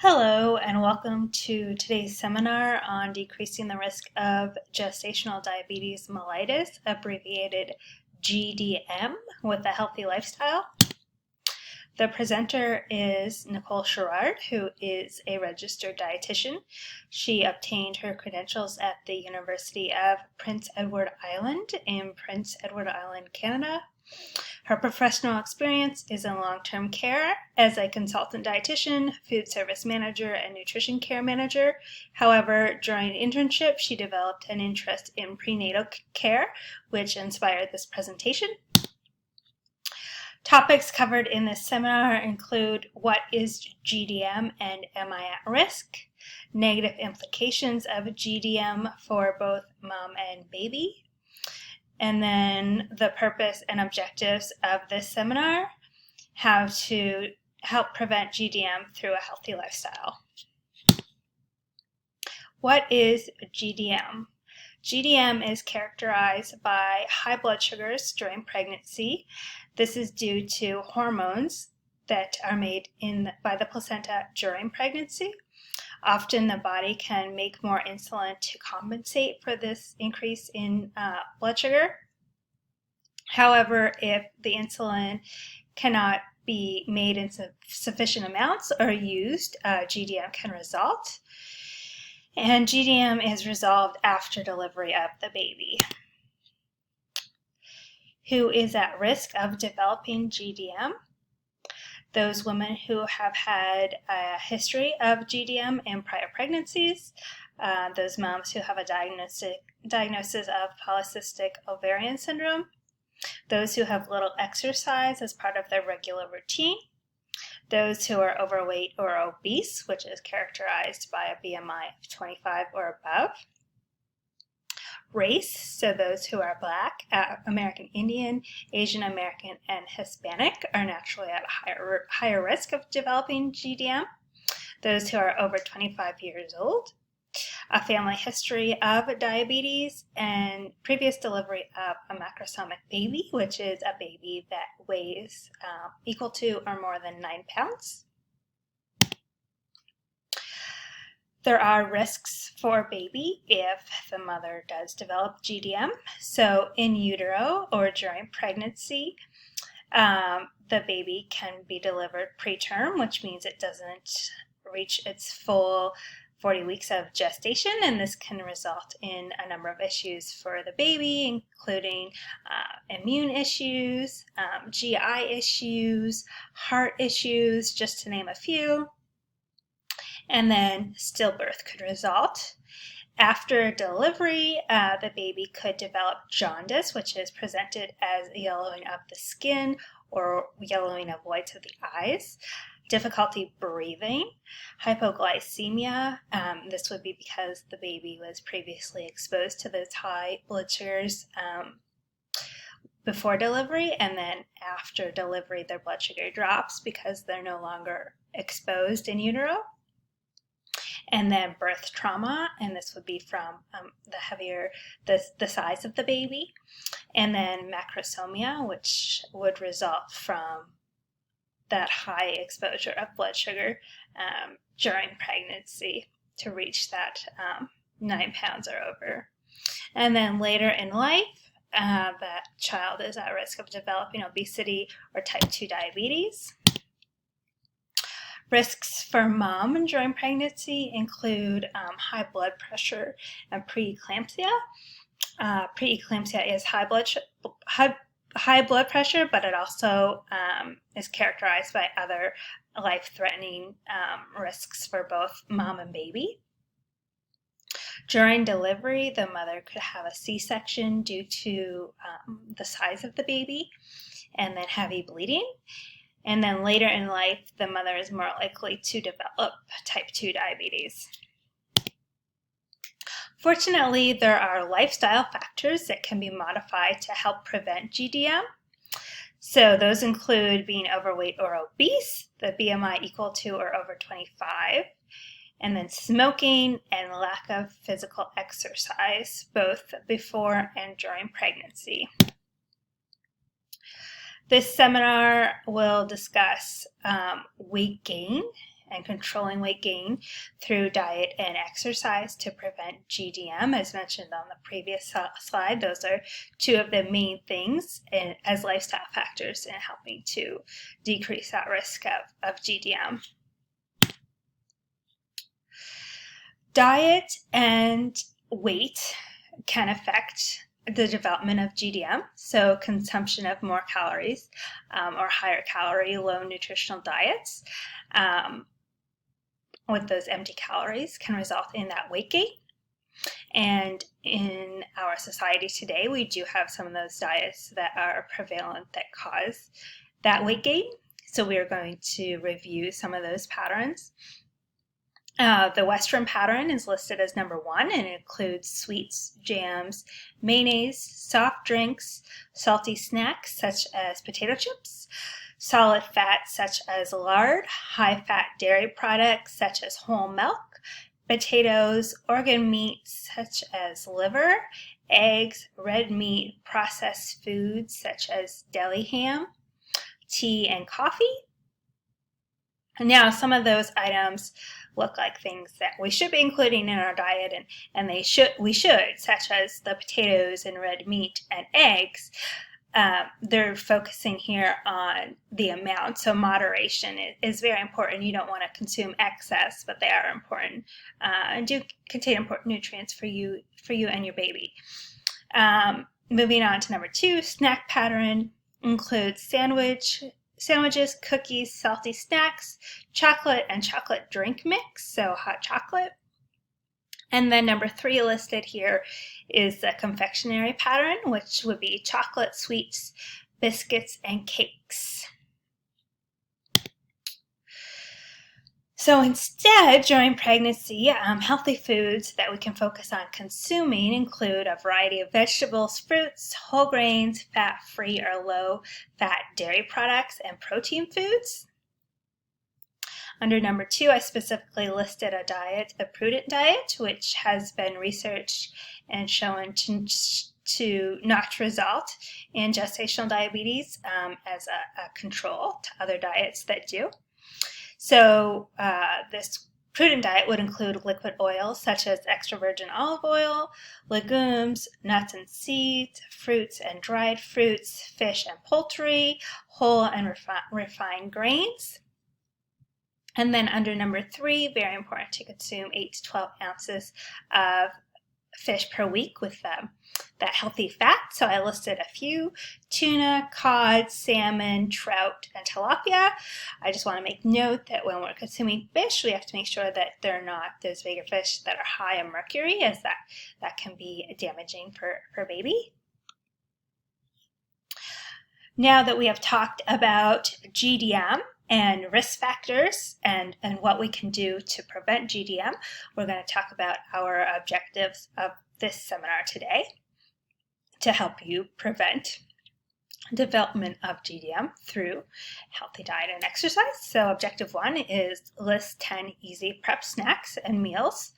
Hello, and welcome to today's seminar on decreasing the risk of gestational diabetes mellitus, abbreviated GDM, with a healthy lifestyle. The presenter is Nicole Sherrard, who is a registered dietitian. She obtained her credentials at the University of Prince Edward Island in Prince Edward Island, Canada. Her professional experience is in long-term care as a consultant dietitian, food service manager, and nutrition care manager. However, during an internship, she developed an interest in prenatal care, which inspired this presentation. Topics covered in this seminar include what is GDM and am I at risk? Negative implications of GDM for both mom and baby. And then the purpose and objectives of this seminar, how to help prevent GDM through a healthy lifestyle. What is GDM? GDM is characterized by high blood sugars during pregnancy. This is due to hormones that are made by the placenta during pregnancy. Often the body can make more insulin to compensate for this increase in blood sugar. However, if the insulin cannot be made in sufficient amounts or used, GDM can result. And GDM is resolved after delivery of the baby. Who is at risk of developing GDM? Those women who have had a history of GDM in prior pregnancies, those moms who have a diagnosis of polycystic ovarian syndrome, those who have little exercise as part of their regular routine, those who are overweight or obese, which is characterized by a BMI of 25 or above, race, so those who are Black, American Indian, Asian American, and Hispanic are naturally at a higher risk of developing GDM. Those who are over 25 years old, a family history of diabetes, and previous delivery of a macrosomic baby, which is a baby that weighs equal to or more than 9 pounds. There are risks for baby if the mother does develop GDM. So in utero or during pregnancy, the baby can be delivered preterm, which means it doesn't reach its full 40 weeks of gestation, and this can result in a number of issues for the baby, including immune issues, GI issues, heart issues, just to name a few. And then stillbirth could result. After delivery, the baby could develop jaundice, which is presented as yellowing of the skin or yellowing of whites of the eyes, difficulty breathing, hypoglycemia. This would be because the baby was previously exposed to those high blood sugars before delivery, and then after delivery their blood sugar drops because they're no longer exposed in utero. And then birth trauma, and this would be from the size of the baby. And then macrosomia, which would result from that high exposure of blood sugar during pregnancy to reach that 9 pounds or over. And then later in life, that child is at risk of developing obesity or type 2 diabetes. Risks for mom during pregnancy include high blood pressure and preeclampsia. Preeclampsia is high blood pressure, but it also is characterized by other life-threatening risks for both mom and baby. During delivery, the mother could have a C-section due to the size of the baby, and then heavy bleeding. And then later in life, the mother is more likely to develop type 2 diabetes. Fortunately, there are lifestyle factors that can be modified to help prevent GDM. So those include being overweight or obese, the BMI equal to or over 25, and then smoking and lack of physical exercise, both before and during pregnancy. This seminar will discuss weight gain and controlling weight gain through diet and exercise to prevent GDM. As mentioned on the previous slide, those are two of the main things as lifestyle factors in helping to decrease that risk of GDM. Diet and weight can affect the development of GDM, so consumption of more calories or higher calorie, low nutritional diets with those empty calories can result in that weight gain. And in our society today, we do have some of those diets that are prevalent that cause that weight gain. So we are going to review some of those patterns. The Western pattern is listed as number 1 and it includes sweets, jams, mayonnaise, soft drinks, salty snacks such as potato chips, solid fats such as lard, high-fat dairy products such as whole milk, potatoes, organ meats such as liver, eggs, red meat, processed foods such as deli ham, tea and coffee. Now, some of those items look like things that we should be including in our diet, and we should, such as the potatoes and red meat and eggs. They're focusing here on the amount, so moderation is very important. You don't want to consume excess, but they are important and do contain important nutrients for you and your baby. Moving on to number 2, snack pattern includes sandwiches, cookies, salty snacks, chocolate and chocolate drink mix, so hot chocolate. And then number 3 listed here is the confectionery pattern, which would be chocolate, sweets, biscuits, and cakes. So instead, during pregnancy, healthy foods that we can focus on consuming include a variety of vegetables, fruits, whole grains, fat-free or low-fat dairy products, and protein foods. Under number 2, I specifically listed a prudent diet, which has been researched and shown to not result in gestational diabetes as a control to other diets that do. So this prudent diet would include liquid oils such as extra virgin olive oil, legumes, nuts and seeds, fruits and dried fruits, fish and poultry, whole and refined grains. And then under number 3, very important to consume 8 to 12 ounces of fish per week with that healthy fat. So I listed a few: tuna, cod, salmon, trout, and tilapia. I just want to make note that when we're consuming fish, we have to make sure that they're not those bigger fish that are high in mercury, as that can be damaging for baby. Now that we have talked about GDM and risk factors and what we can do to prevent GDM, we're going to talk about our objectives of this seminar today to help you prevent development of GDM through healthy diet and exercise. So objective 1 is list 10 easy prep snacks and meals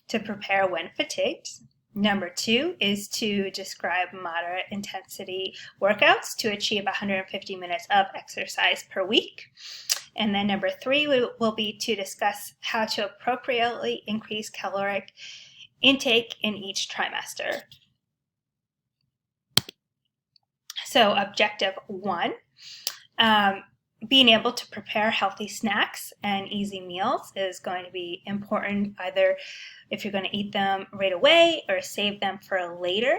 to prepare when fatigued. Number 2 is to describe moderate intensity workouts to achieve 150 minutes of exercise per week. And then number 3 will be to discuss how to appropriately increase caloric intake in each trimester. So objective 1, being able to prepare healthy snacks and easy meals is going to be important, either if you're going to eat them right away or save them for later.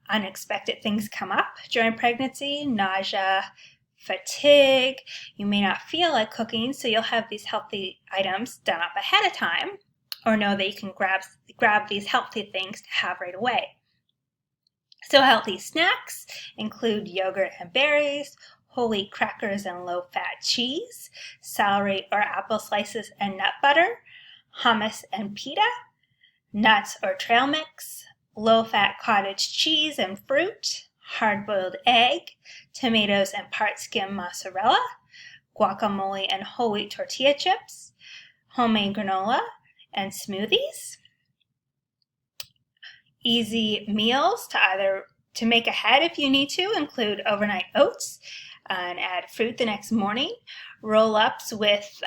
Unexpected things come up during pregnancy: nausea, fatigue. You may not feel like cooking, so you'll have these healthy items done up ahead of time, or know that you can grab these healthy things to have right away. So healthy snacks include yogurt and berries, whole wheat crackers and low-fat cheese, celery or apple slices and nut butter, hummus and pita, nuts or trail mix, low-fat cottage cheese and fruit, hard-boiled egg, tomatoes and part-skim mozzarella, guacamole and whole wheat tortilla chips, homemade granola, and smoothies. Easy meals to make ahead if you need to include overnight oats and add fruit the next morning, roll-ups with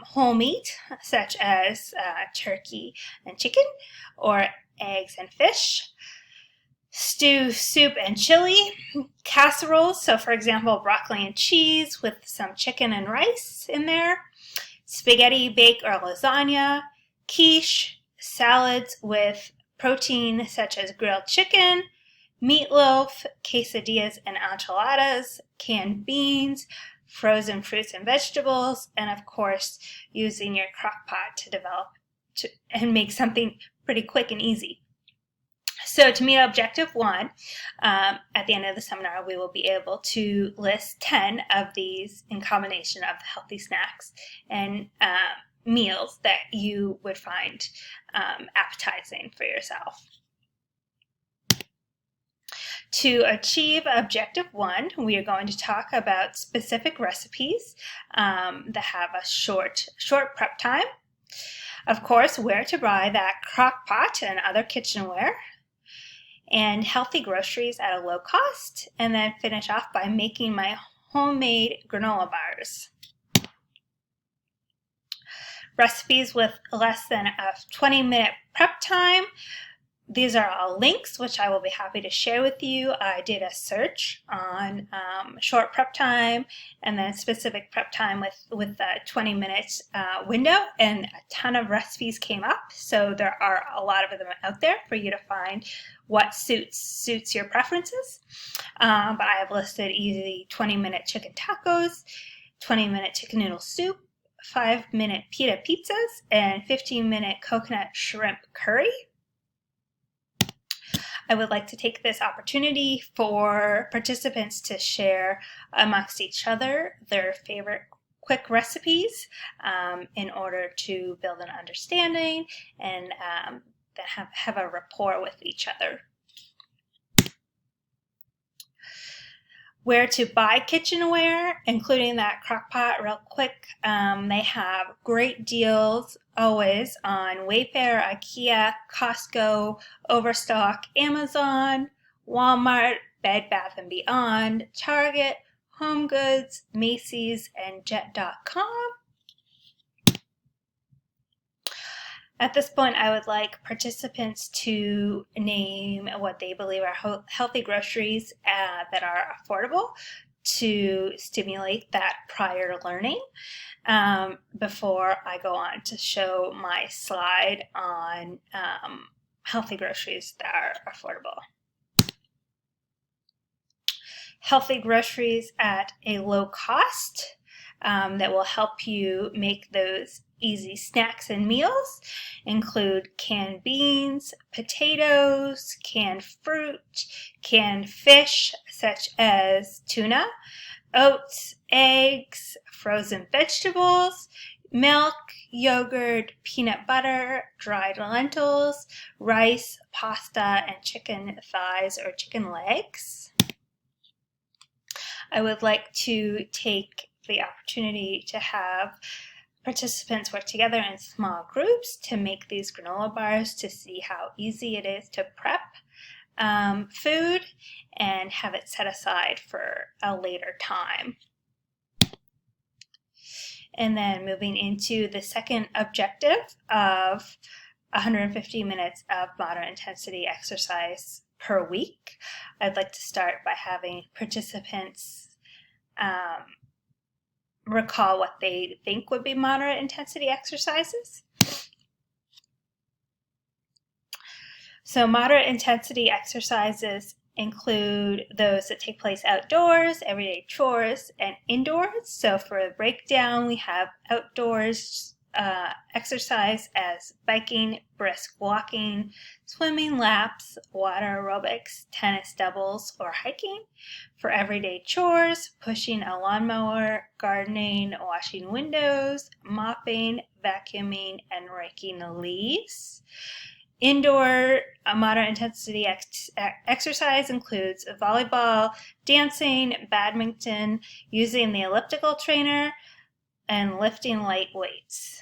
whole meat, such as turkey and chicken, or eggs and fish. Stew, soup, and chili. Casseroles, so for example, broccoli and cheese with some chicken and rice in there. Spaghetti, bake, or lasagna. Quiche, salads with protein such as grilled chicken, meatloaf, quesadillas and enchiladas, canned beans, frozen fruits and vegetables, and of course, using your crock pot to develop and make something pretty quick and easy. So to meet objective 1, at the end of the seminar, we will be able to list 10 of these in combination of healthy snacks and meals that you would find appetizing for yourself. To achieve objective 1, we are going to talk about specific recipes that have a short prep time. Of course, where to buy that crock pot and other kitchenware, and healthy groceries at a low cost, and then finish off by making my homemade granola bars. Recipes with less than a 20-minute prep time. These are all links which I will be happy to share with you. I did a search on short prep time and then specific prep time with a 20-minute window, and a ton of recipes came up. So there are a lot of them out there for you to find what suits your preferences. But I have listed easy 20-minute chicken tacos, 20-minute chicken noodle soup, 5-minute pita pizzas, and 15-minute coconut shrimp curry. I would like to take this opportunity for participants to share amongst each other their favorite quick recipes in order to build an understanding and that have a rapport with each other. Where to buy kitchenware, including that crock pot, real quick. They have great deals always on Wayfair, IKEA, Costco, Overstock, Amazon, Walmart, Bed Bath & Beyond, Target, Home Goods, Macy's, and Jet.com. At this point, I would like participants to name what they believe are healthy groceries that are affordable to stimulate that prior learning before I go on to show my slide on healthy groceries that are affordable. Healthy groceries at a low cost that will help you make those easy snacks and meals include canned beans, potatoes, canned fruit, canned fish such as tuna, oats, eggs, frozen vegetables, milk, yogurt, peanut butter, dried lentils, rice, pasta, and chicken thighs or chicken legs. I would like to take the opportunity to have participants work together in small groups to make these granola bars to see how easy it is to prep food and have it set aside for a later time. And then moving into the second objective of 150 minutes of moderate intensity exercise per week, I'd like to start by having participants recall what they think would be moderate intensity exercises. So moderate intensity exercises include those that take place outdoors, everyday chores, and indoors. So for a breakdown, we have outdoors exercise as biking, brisk walking, swimming laps, water aerobics, tennis doubles, or hiking. For everyday chores, pushing a lawnmower, gardening, washing windows, mopping, vacuuming, and raking the leaves. Indoor moderate intensity exercise includes volleyball, dancing, badminton, using the elliptical trainer, and lifting light weights.